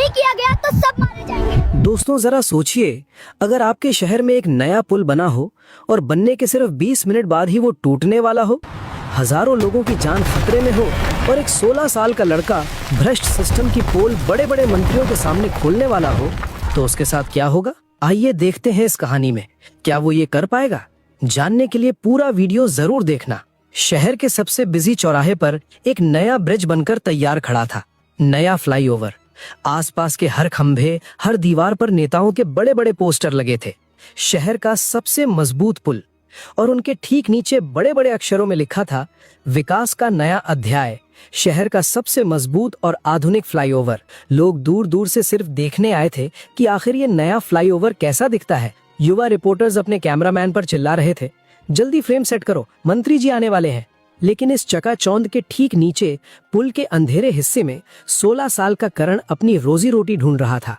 नहीं किया गया तो सब मारे जाएंगे। दोस्तों जरा सोचिए, अगर आपके शहर में एक नया पुल बना हो और बनने के सिर्फ 20 मिनट बाद ही वो टूटने वाला हो, हजारों लोगों की जान खतरे में हो और एक 16 साल का लड़का भ्रष्ट सिस्टम की पोल बड़े बड़े मंत्रियों के सामने खोलने वाला हो, तो उसके साथ क्या होगा? आइए देखते हैं इस कहानी में, क्या वो ये कर पाएगा? जानने के लिए पूरा वीडियो जरूर देखना। शहर के सबसे बिजी चौराहे पर एक नया ब्रिज बनकर तैयार खड़ा था, नया फ्लाईओवर। आसपास के हर खंभे, हर दीवार पर नेताओं के बड़े बड़े पोस्टर लगे थे। शहर का सबसे मजबूत पुल, और उनके ठीक नीचे बड़े बड़े अक्षरों में लिखा था, विकास का नया अध्याय, शहर का सबसे मजबूत और आधुनिक फ्लाईओवर। लोग दूर दूर से सिर्फ देखने आए थे कि आखिर ये नया फ्लाईओवर कैसा दिखता है। युवा रिपोर्टर्स अपने कैमरामैन पर चिल्ला रहे थे, जल्दी फ्रेम सेट करो, मंत्री जी आने वाले हैं। लेकिन इस चकाचौंध के ठीक नीचे पुल के अंधेरे हिस्से में 16 साल का करण अपनी रोजी रोटी ढूंढ रहा था।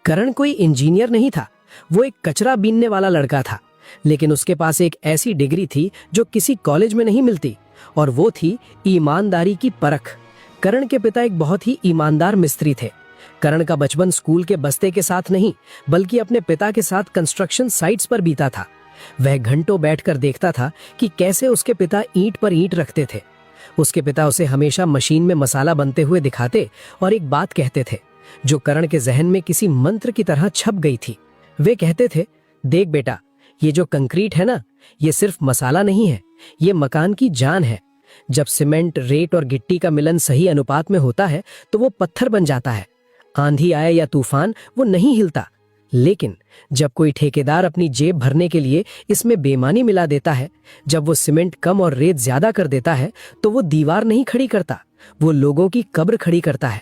करण कोई इंजीनियर नहीं था, वो एक कचरा बीनने वाला लड़का था, लेकिन उसके पास एक ऐसी डिग्री थी जो किसी कॉलेज में नहीं मिलती, और वो थी ईमानदारी की परख। करण के पिता एक बहुत ही ईमानदार मिस्त्री थे। करण का बचपन स्कूल के बस्ते के साथ नहीं, बल्कि अपने पिता के साथ कंस्ट्रक्शन साइट्स पर बीता था। वह घंटों बैठकर देखता था कि कैसे उसके पिता ईंट पर ईंट रखते थे। उसके पिता उसे हमेशा मशीन में मसाला बनते हुए दिखाते और एक बात कहते थे जो करण के जहन में किसी मंत्र की तरह छप गई थी। वे कहते थे, देख बेटा, ये जो कंक्रीट है ना, ये सिर्फ मसाला नहीं है, ये मकान की जान है। जब सीमेंट, रेत और गिट्टी का मिलन सही अनुपात में होता है तो वो पत्थर बन जाता है। आंधी आए या तूफान, वो नहीं हिलता। लेकिन जब कोई ठेकेदार अपनी जेब भरने के लिए इसमें बेईमानी मिला देता है, जब वो सीमेंट कम और रेत ज्यादा कर देता है, तो वो दीवार नहीं खड़ी करता, वो लोगों की कब्र खड़ी करता है।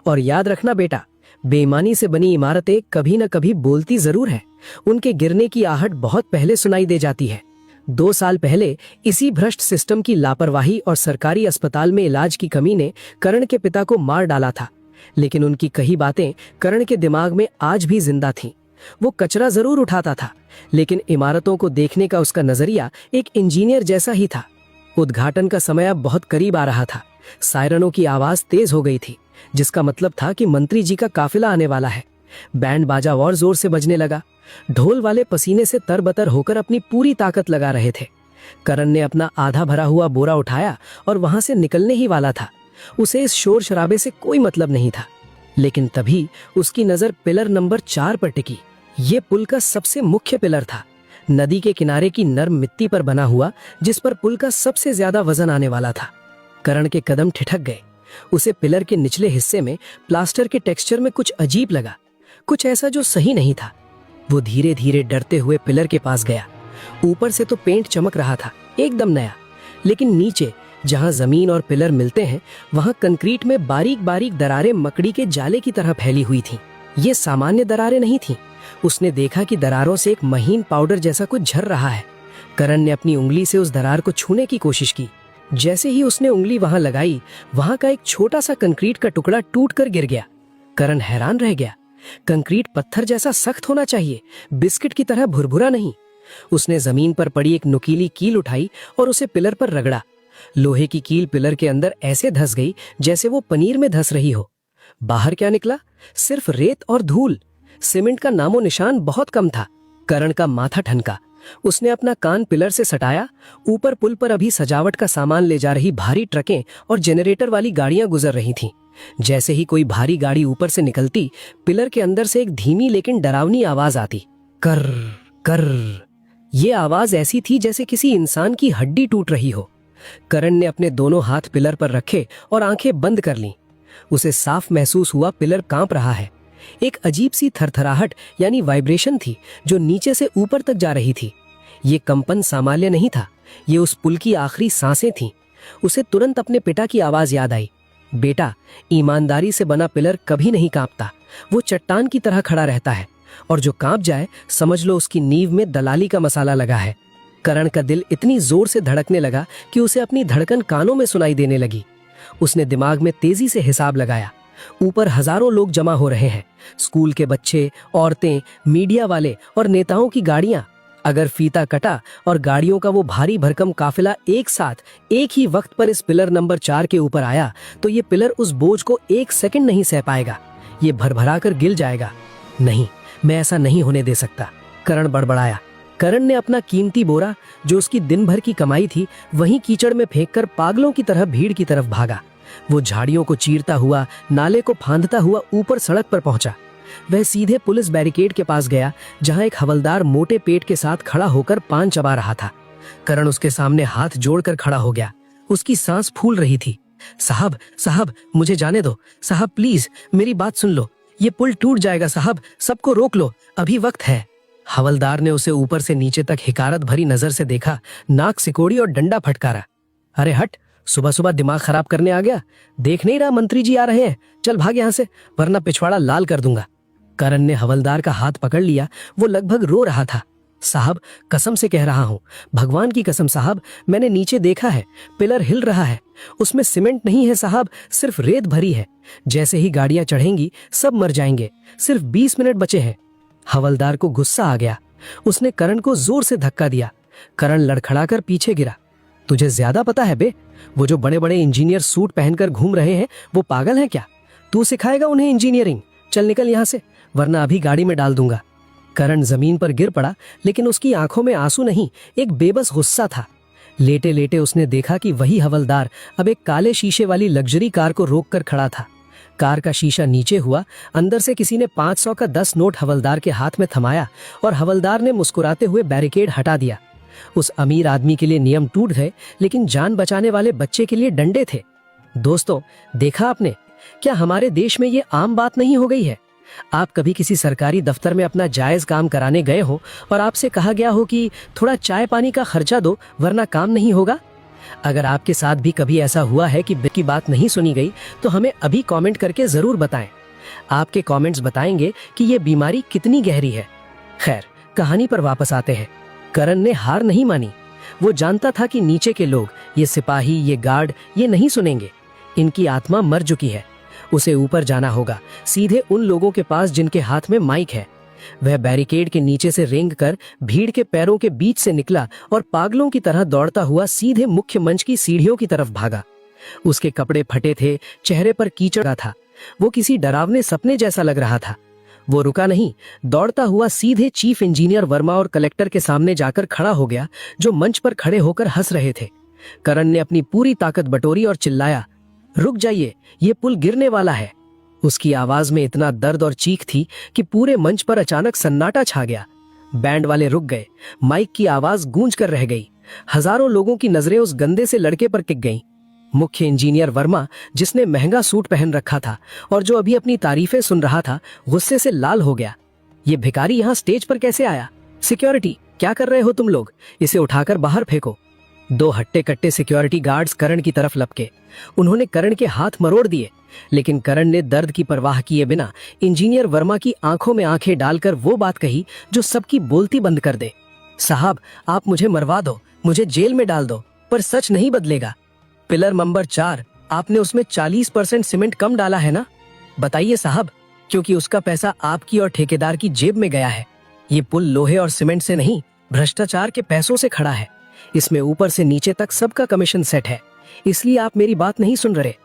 और याद रखना बेटा, बेईमानी से बनी इमारतें कभी न कभी बोलती जरूर है, उनके गिरने की आहट बहुत पहले सुनाई दे जाती है। 2 साल पहले इसी भ्रष्ट सिस्टम की लापरवाही और सरकारी अस्पताल में इलाज की कमी ने करण के पिता को मार डाला था। लेकिन उनकी कही बातें करण के दिमाग में आज भी जिंदा थीं। वो कचरा जरूर उठाता था, लेकिन इमारतों को देखने का उसका नजरिया एक इंजीनियर जैसा ही था। उद्घाटन का समय अब बहुत करीब आ रहा था। सायरनों की आवाज तेज हो गई थी, जिसका मतलब था कि मंत्री जी का काफिला आने वाला है। बैंड बाजा और जोर से बजने लगा। ढोल वाले पसीने से तरबतर होकर अपनी पूरी ताकत लगा रहे थे। करण ने अपना आधा भरा हुआ बोरा उठाया और वहां से निकलने ही वाला था। उसे इस शोर शराबे से कोई मतलब नहीं था। लेकिन तभी उसकी नजर पिलर नंबर 4 पर टिकी। ये पुल का सबसे मुख्य पिलर था, नदी के किनारे की नर्म मिट्टी पर बना हुआ, जिस पर पुल का सबसे ज्यादा वजन आने वाला था। करण के कदम ठिठक गए। उसे पिलर के निचले हिस्से में प्लास्टर के टेक्सचर में कुछ अजीब लगा, कुछ ऐसा जो सही नहीं था। वो धीरे धीरे डरते हुए पिलर के पास गया। ऊपर से तो पेंट चमक रहा था, एकदम नया, लेकिन नीचे जहां जमीन और पिलर मिलते हैं, वहां कंक्रीट में बारीक बारीक दरारें मकड़ी के जाले की तरह फैली हुई थीं। ये सामान्य दरारें नहीं थीं। उसने देखा कि दरारों से एक महीन पाउडर जैसा कुछ झर रहा है। करण ने अपनी उंगली से उस दरार को छूने की कोशिश की। जैसे ही उसने उंगली वहां लगाई, वहां का एक छोटा सा कंक्रीट का टुकड़ा टूटकर गिर गया। करण हैरान रह गया। कंक्रीट पत्थर जैसा सख्त होना चाहिए, बिस्किट की तरह भुरभुरा नहीं। उसने जमीन पर पड़ी एक नुकीली कील उठाई और उसे पिलर पर रगड़ा। लोहे की कील पिलर के अंदर ऐसे धंस गई जैसे वो पनीर में धंस रही हो। बाहर क्या निकला? सिर्फ रेत और धूल। सीमेंट का नामो निशान बहुत कम था। करण का माथा ठनका। उसने अपना कान पिलर से सटाया। ऊपर पुल पर अभी सजावट का सामान ले जा रही भारी ट्रकें और जनरेटर वाली गाड़ियां गुजर रही थीं। जैसे ही कोई भारी गाड़ी ऊपर से निकलती, पिलर के अंदर से एक धीमी लेकिन डरावनी आवाज आती, कर कर। ये आवाज ऐसी थी जैसे किसी इंसान की हड्डी टूट रही हो। करण ने अपने दोनों हाथ पिलर पर रखे और आंखें बंद कर लीं। उसे साफ महसूस हुआ पिलर कांप रहा है। एक अजीब सी थरथराहट यानी वाइब्रेशन थी जो नीचे से ऊपर तक जा रही थी। ये कंपन सामान्य नहीं था, ये उस पुल की आखिरी सांसें थीं। उसे तुरंत अपने पिता की आवाज याद आई, बेटा, ईमानदारी से बना पिलर कभी नहीं कांपता, वो चट्टान की तरह खड़ा रहता है, और जो कांप जाए समझ लो उसकी नींव में दलाली का मसाला लगा है। करण का दिल इतनी जोर से धड़कने लगा कि उसे अपनी धड़कन कानों में सुनाई देने लगी। उसने दिमाग में तेजी से हिसाब लगाया। ऊपर हजारों लोग जमा हो रहे हैं, स्कूल के बच्चे, औरतें, मीडिया वाले और नेताओं की गाड़ियां। अगर फीता कटा और गाड़ियों का वो भारी भरकम काफिला एक साथ एक ही वक्त पर इस पिलर नंबर 4 के ऊपर आया, तो ये पिलर उस बोझ को 1 सेकंड नहीं सह पाएगा। ये भरभरा कर गिर जाएगा। नहीं, मैं ऐसा नहीं होने दे सकता, करण बड़बड़ाया। करण ने अपना कीमती बोरा, जो उसकी दिन भर की कमाई थी, वहीं कीचड़ में फेंककर पागलों की तरह भीड़ की तरफ भागा। वो झाड़ियों को चीरता हुआ, नाले को फांदता हुआ ऊपर सड़क पर पहुंचा। वह सीधे पुलिस बैरिकेड के पास गया, जहां एक हवलदार मोटे पेट के साथ खड़ा होकर पान चबा रहा था। करण उसके सामने हाथ जोड़कर खड़ा हो गया। उसकी सांस फूल रही थी। साहब, साहब, मुझे जाने दो। साहब प्लीज, मेरी बात सुन लो। ये पुल टूट जाएगा साहब, सबको रोक लो, अभी वक्त है। हवलदार ने उसे ऊपर से नीचे तक हिकारत भरी नजर से देखा, नाक सिकोड़ी और डंडा फटकारा। अरे हट, सुबह सुबह दिमाग खराब करने आ गया? देख नहीं रहा मंत्री जी आ रहे हैं? चल भाग यहाँ से, वरना पिछवाड़ा लाल कर दूंगा। करण ने हवलदार का हाथ पकड़ लिया। वो लगभग रो रहा था। साहब, कसम से कह रहा हूँ, भगवान की कसम साहब, मैंने नीचे देखा है, पिलर हिल रहा है। उसमें सीमेंट नहीं है साहब, सिर्फ रेत भरी है। जैसे ही गाड़ियां चढ़ेंगी सब मर जाएंगे। सिर्फ 20 मिनट बचे हैं। हवलदार को गुस्सा आ गया। उसने करण को जोर से धक्का दिया। करण लड़खड़ाकर पीछे गिरा। तुझे ज्यादा पता है बे? वो जो बड़े बड़े इंजीनियर सूट पहनकर घूम रहे हैं, वो पागल हैं क्या? तू सिखाएगा उन्हें इंजीनियरिंग? चल निकल यहाँ से, वरना अभी गाड़ी में डाल दूंगा। करण जमीन पर गिर पड़ा, लेकिन उसकी आंखों में आंसू नहीं, एक बेबस गुस्सा था। लेटे लेटे उसने देखा कि वही हवलदार अब एक काले शीशे वाली लग्जरी कार को रोककर खड़ा था। कार का शीशा नीचे हुआ। अंदर से किसी ने 500 का 10 नोट हवलदार के हाथ में थमाया और हवलदार ने मुस्कुराते हुए बैरिकेड हटा दिया। उस अमीर आदमी के लिए नियम टूट गए, लेकिन जान बचाने वाले बच्चे के लिए डंडे थे। दोस्तों, देखा आपने? क्या हमारे देश में ये आम बात नहीं हो गई है? आप कभी किसी सरकारी दफ्तर में अपना जायज काम कराने गए हो और आपसे कहा गया हो कि थोड़ा चाय पानी का खर्चा दो, वरना काम नहीं होगा? अगर आपके साथ भी कभी ऐसा हुआ है कि बिल की बात नहीं सुनी गई, तो हमें अभी कमेंट करके जरूर बताएं। आपके कमेंट्स बताएंगे कि ये बीमारी कितनी गहरी है। खैर, कहानी पर वापस आते हैं। करण ने हार नहीं मानी। वो जानता था कि नीचे के लोग, ये सिपाही, ये गार्ड, ये नहीं सुनेंगे। इनकी आत्मा मर चुकी है। उसे ऊपर जाना होगा, सीधे उन लोगों के पास जिनके हाथ में माइक है। वह बैरिकेड के नीचे से रेंग कर भीड़ के पैरों के बीच से निकला और पागलों की तरह दौड़ता हुआ सीधे मुख्य मंच की सीढ़ियों की तरफ भागा। उसके कपड़े फटे थे, चेहरे पर कीचड़ था। वो किसी डरावने सपने जैसा लग रहा था। वो रुका नहीं, दौड़ता हुआ सीधे चीफ इंजीनियर वर्मा और कलेक्टर के सामने जाकर खड़ा हो गया, जो मंच पर खड़े होकर हंस रहे थे। करण ने अपनी पूरी ताकत बटोरी और चिल्लाया, रुक जाइए, ये पुल गिरने वाला है। उसकी आवाज में इतना दर्द और चीख थी कि पूरे मंच पर अचानक सन्नाटा छा गया। बैंड वाले रुक गए, माइक की आवाज गूंज कर रह गई। हजारों लोगों की नजरें उस गंदे से लड़के पर टिक गईं। मुख्य इंजीनियर वर्मा, जिसने महंगा सूट पहन रखा था और जो अभी अपनी तारीफें सुन रहा था, गुस्से से लाल हो गया। ये भिखारी यहाँ स्टेज पर कैसे आया? सिक्योरिटी, क्या कर रहे हो तुम लोग? इसे उठाकर बाहर फेंको। 2 हट्टे कट्टे सिक्योरिटी गार्ड्स करण की तरफ लपके। उन्होंने करण के हाथ मरोड़ दिए, लेकिन करण ने दर्द की परवाह किए बिना इंजीनियर वर्मा की आंखों में आंखें डालकर वो बात कही जो सबकी बोलती बंद कर दे। साहब, आप मुझे मरवा दो, मुझे जेल में डाल दो, पर सच नहीं बदलेगा। पिलर नंबर 4, आपने उसमें 40% सीमेंट कम डाला है ना? बताइए साहब, क्योंकि उसका पैसा आपकी और ठेकेदार की जेब में गया है। ये पुल लोहे और सीमेंट से नहीं, भ्रष्टाचार के पैसों से खड़ा है। इसमें ऊपर से नीचे तक सबका कमीशन सेट है, इसलिए आप मेरी बात नहीं सुन रहे।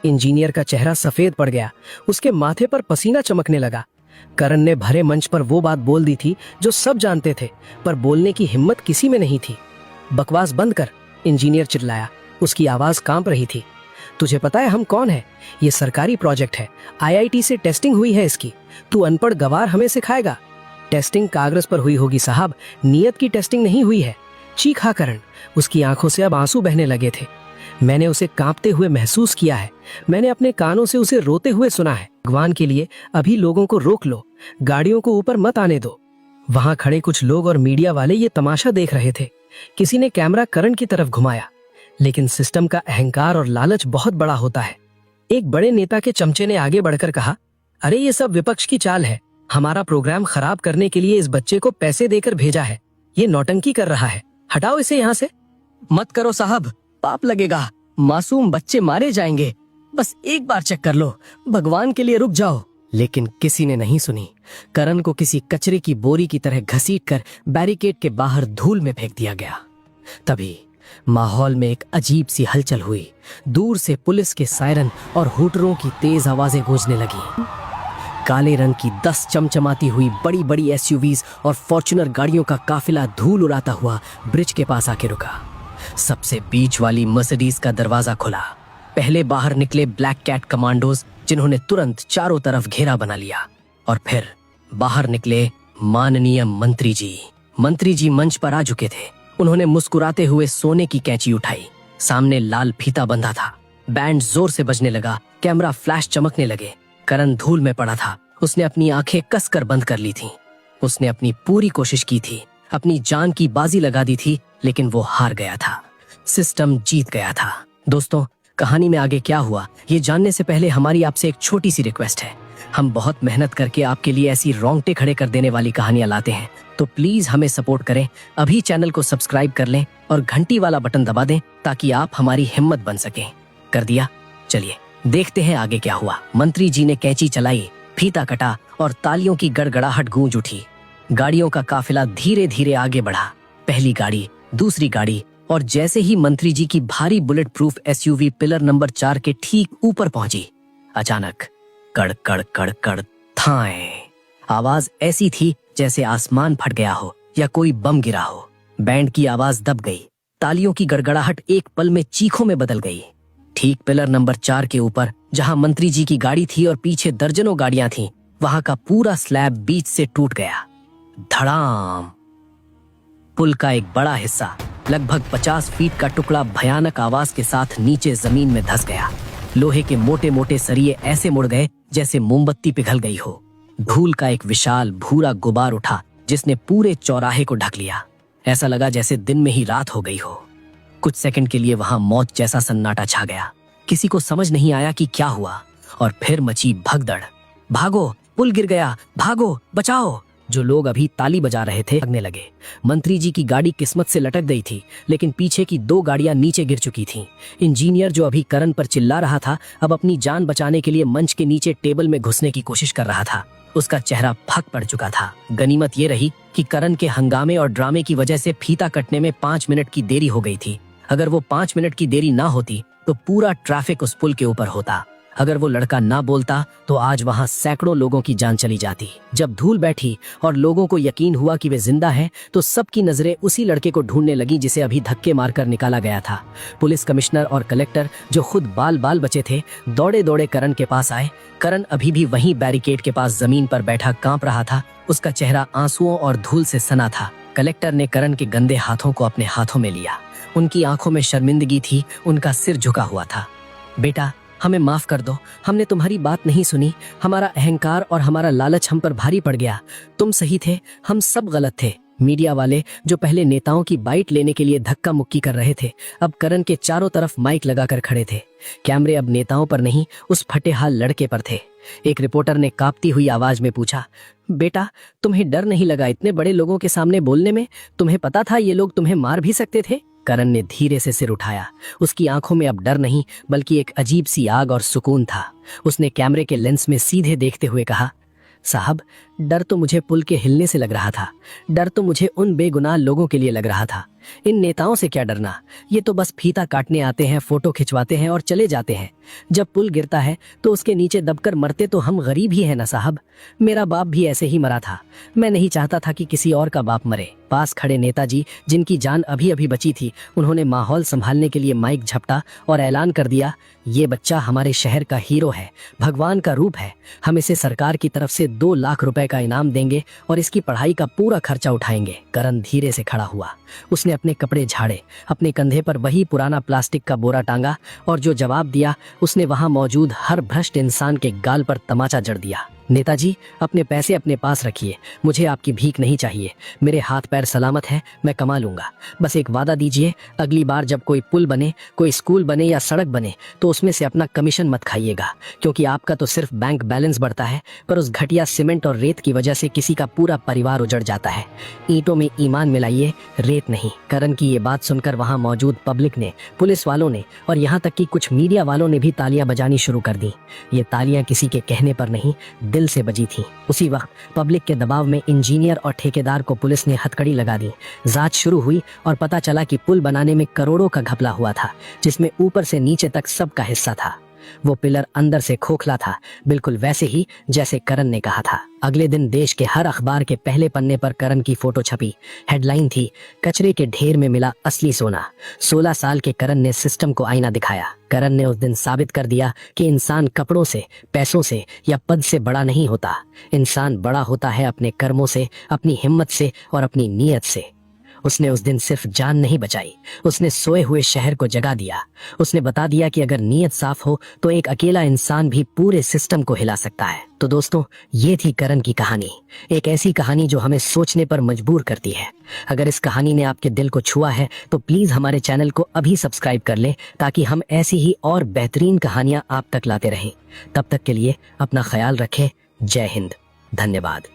इंजीनियर का चेहरा सफेद पड़ गया। उसके माथे पर पसीना चमकने लगा। करण ने भरे मंच पर वो बात बोल दी थी जो सब जानते थे, पर बोलने की हिम्मत किसी में नहीं थी। बकवास बंद कर, इंजीनियर चिल्लाया। उसकी आवाज कांप रही थी। तुझे पता है हम कौन है? ये सरकारी प्रोजेक्ट है, IIT से टेस्टिंग हुई है इसकी। तू अनपढ़ गवार हमें सिखाएगा? टेस्टिंग कागज पर हुई होगी साहब, नियत की टेस्टिंग नहीं हुई है। चीखा करण। उसकी आंखों से अब आंसू बहने लगे थे। मैंने उसे कांपते हुए महसूस किया है। मैंने अपने कानों से उसे रोते हुए सुना है। भगवान के लिए अभी लोगों को रोक लो, गाड़ियों को ऊपर मत आने दो। वहां खड़े कुछ लोग और मीडिया वाले ये तमाशा देख रहे थे। किसी ने कैमरा करण की तरफ घुमाया, लेकिन सिस्टम का अहंकार और लालच बहुत बड़ा होता है। एक बड़े नेता के चमचे ने आगे बढ़कर कहा, अरे ये सब विपक्ष की चाल है। हमारा प्रोग्राम खराब करने के लिए इस बच्चे को पैसे देकर भेजा है। ये नौटंकी कर रहा है, हटाओ इसे यहाँ से। मत करो साहब, पाप लगेगा, मासूम बच्चे मारे जाएंगे। बस एक बार चेक कर लो, भगवान के लिए रुक जाओ। लेकिन किसी ने नहीं सुनी। करण को किसी कचरे की बोरी की तरह घसीटकर बैरिकेड के बाहर धूल में फेंक दिया गया। तभी माहौल में एक अजीब सी हलचल हुई। दूर से पुलिस के सायरन और हूटरों की तेज आवाजें गूंजने लगी। काले रंग की 10 चमचमाती हुई बड़ी बड़ी एसयूवीज और फॉर्च्यूनर गाड़ियों का काफिला धूल उड़ाता हुआ ब्रिज के पास आके रुका। सबसे बीच वाली मर्सिडीज का दरवाजा खुला। पहले बाहर निकले ब्लैक कैट कमांडोज, जिन्होंने तुरंत चारों तरफ घेरा बना लिया। और फिर बाहर निकले माननीय मंत्री जी। मंत्री जी मंच पर आ चुके थे। उन्होंने मुस्कुराते हुए सोने की कैंची उठाई। सामने लाल फीता बंधा था। बैंड जोर से बजने लगा। कैमरा फ्लैश चमकने लगे। करण धूल में पड़ा था। उसने अपनी आंखें कसकर बंद कर ली थीं। उसने अपनी पूरी कोशिश की थी, अपनी जान की बाजी लगा दी थी, लेकिन वो हार गया था। सिस्टम जीत गया था। दोस्तों, कहानी में आगे क्या हुआ ये जानने से पहले हमारी आपसे एक छोटी सी रिक्वेस्ट है। हम बहुत मेहनत करके आपके लिए ऐसी रोंगटे खड़े कर देने वाली कहानियां लाते हैं, तो प्लीज हमें सपोर्ट करें। अभी चैनल को सब्सक्राइब कर लें और घंटी वाला बटन दबा दें ताकि आप हमारी हिम्मत बन सकें। कर दिया? चलिए देखते हैं आगे क्या हुआ। मंत्री जी ने कैंची चलाई, फीता कटा और तालियों की गड़गड़ाहट गूंज उठी। गाड़ियों का काफिला धीरे धीरे आगे बढ़ा। पहली गाड़ी, दूसरी गाड़ी, और जैसे ही मंत्री जी की भारी bullet proof SUV pillar number 4 के ठीक ऊपर पहुंची, अचानक कड़ कड़ कड़ कड़ थाए। आवाज ऐसी थी जैसे आसमान फट गया हो या कोई बम गिरा हो। बैंड की आवाज दब गई। तालियों की गड़गड़ाहट एक पल में चीखों में बदल गई। ठीक पिलर नंबर 4 के ऊपर, जहां मंत्री जी की गाड़ी थी और पीछे दर्जनों गाड़ियां थीं, वहां का पूरा स्लैब बीच से टूट गया। धड़ाम। पुल का एक बड़ा हिस्सा, लगभग 50 फीट का टुकड़ा भयानक आवाज के साथ नीचे जमीन में धंस गया। लोहे के मोटे मोटे सरिये ऐसे मुड़ गए जैसे मोमबत्ती पिघल गई हो। धूल का एक विशाल भूरा गुबार उठा जिसने पूरे चौराहे को ढक लिया। ऐसा लगा जैसे दिन में ही रात हो गई हो। कुछ सेकंड के लिए वहां मौत जैसा सन्नाटा छा गया। किसी को समझ नहीं आया कि क्या हुआ। और फिर मची भगदड़। भागो, पुल गिर गया, भागो, बचाओ। जो लोग अभी ताली बजा रहे थे भागने लगे। मंत्री जी की गाड़ी किस्मत से लटक गई थी, लेकिन पीछे की 2 गाड़ियां नीचे गिर चुकी थीं। इंजीनियर जो अभी करण पर चिल्ला रहा था, अब अपनी जान बचाने के लिए मंच के नीचे टेबल में घुसने की कोशिश कर रहा था। उसका चेहरा फक पड़ चुका था। गनीमत ये रही कि करण के हंगामे और ड्रामे की वजह से फीता कटने में 5 मिनट की देरी हो गई थी। अगर वो 5 मिनट की देरी ना होती तो पूरा ट्रैफिक उस पुल के ऊपर होता। अगर वो लड़का ना बोलता तो आज वहां सैकड़ों लोगों की जान चली जाती। जब धूल बैठी और लोगों को यकीन हुआ कि वे जिंदा हैं, तो सबकी नजरें उसी लड़के को ढूंढने लगी जिसे अभी धक्के मारकर निकाला गया था। पुलिस कमिश्नर और कलेक्टर, जो खुद बाल बाल बचे थे, दौड़े दौड़े करण के पास आए। करण अभी भी वहीं बैरिकेड के पास जमीन पर बैठा कांप रहा था। उसका चेहरा आंसुओं और धूल से सना था। कलेक्टर ने करण के गंदे हाथों को अपने हाथों में लिया। उनकी आंखों में शर्मिंदगी थी। उनका सिर झुका हुआ था। बेटा, हमें माफ कर दो। हमने तुम्हारी बात नहीं सुनी। हमारा अहंकार और हमारा लालच हम पर भारी पड़ गया। तुम सही थे, हम सब गलत थे। मीडिया वाले, जो पहले नेताओं की बाइट लेने के लिए धक्का मुक्की कर रहे थे, अब करण के चारों तरफ माइक लगाकर खड़े थे। कैमरे अब नेताओं पर नहीं, उस फटेहाल लड़के पर थे। एक रिपोर्टर ने कांपती हुई आवाज में पूछा, बेटा, तुम्हें डर नहीं लगा इतने बड़े लोगों के सामने बोलने में? तुम्हें पता था ये लोग तुम्हें मार भी सकते थे? करण ने धीरे से सिर उठाया। उसकी आंखों में अब डर नहीं, बल्कि एक अजीब सी आग और सुकून था। उसने कैमरे के लेंस में सीधे देखते हुए कहा, साहब, डर तो मुझे पुल के हिलने से लग रहा था। डर तो मुझे उन बेगुनाह लोगों के लिए लग रहा था। इन नेताओं से क्या डरना? ये तो बस फीता काटने आते हैं, फोटो खिंचवाते हैं और चले जाते हैं। जब पुल गिरता है तो उसके नीचे दबकर मरते तो हम गरीब ही है ना साहब। मेरा बाप भी ऐसे ही मरा था। मैं नहीं चाहता था कि किसी और का बाप मरे। पास खड़े नेताजी, जिनकी जान अभी अभी बची थी, उन्होंने माहौल संभालने के लिए माइक झपटा और ऐलान कर दिया, ये बच्चा हमारे शहर का हीरो है, भगवान का रूप है। हम इसे सरकार की तरफ से 2 लाख रुपए का इनाम देंगे और इसकी पढ़ाई का पूरा खर्चा उठाएंगे। करण धीरे से खड़ा हुआ। उसने अपने कपड़े झाड़े, अपने कंधे पर वही पुराना प्लास्टिक का बोरा टांगा और जो जवाब दिया उसने वहां मौजूद हर भ्रष्ट इंसान के गाल पर तमाचा जड़ दिया। नेताजी, अपने पैसे अपने पास रखिए। मुझे आपकी भीख नहीं चाहिए। मेरे हाथ पैर सलामत हैं, मैं कमा लूंगा। बस एक वादा दीजिए, अगली बार जब कोई पुल बने, कोई स्कूल बने या सड़क बने, तो उसमें से अपना कमीशन मत खाइएगा, क्योंकि आपका तो सिर्फ बैंक बैलेंस बढ़ता है, पर उस घटिया सीमेंट और रेत की वजह से किसी का पूरा परिवार उजड़ जाता है। ईंटों में ईमान मिलाइए, रेत नहीं। करण की ये बात सुनकर वहां मौजूद पब्लिक ने, पुलिस वालों ने और यहाँ तक कि कुछ मीडिया वालों ने भी तालियां बजानी शुरू कर दी। ये तालियां किसी के कहने पर नहीं, दिल से बजी थी। उसी वक्त पब्लिक के दबाव में इंजीनियर और ठेकेदार को पुलिस ने हथकड़ी लगा दी। जांच शुरू हुई और पता चला कि पुल बनाने में करोड़ों का घपला हुआ था, जिसमें ऊपर से नीचे तक सबका हिस्सा था। वो पिलर अंदर से खोखला था, बिल्कुल वैसे ही जैसे करण ने कहा था। अगले दिन देश के हर अखबार के पहले पन्ने पर करण की फोटो छपी। हेडलाइन थी, कचरे के ढेर में मिला असली सोना। 16 साल के करण ने सिस्टम को आईना दिखाया। करण ने उस दिन साबित कर दिया कि इंसान कपड़ों से, पैसों से या पद से बड़ा नहीं होता। इंसान बड़ा होता है अपने कर्मों से, अपनी हिम्मत से और अपनी नीयत से। उसने उस दिन सिर्फ जान नहीं बचाई, उसने सोए हुए शहर को जगा दिया। उसने बता दिया कि अगर नीयत साफ हो तो एक अकेला इंसान भी पूरे सिस्टम को हिला सकता है। तो दोस्तों, ये थी करण की कहानी, एक ऐसी कहानी जो हमें सोचने पर मजबूर करती है। अगर इस कहानी ने आपके दिल को छुआ है तो प्लीज हमारे चैनल को अभी सब्सक्राइब कर ले, ताकि हम ऐसी ही और बेहतरीन कहानियां आप तक लाते रहें। तब तक के लिए अपना ख्याल रखें। जय हिंद। धन्यवाद।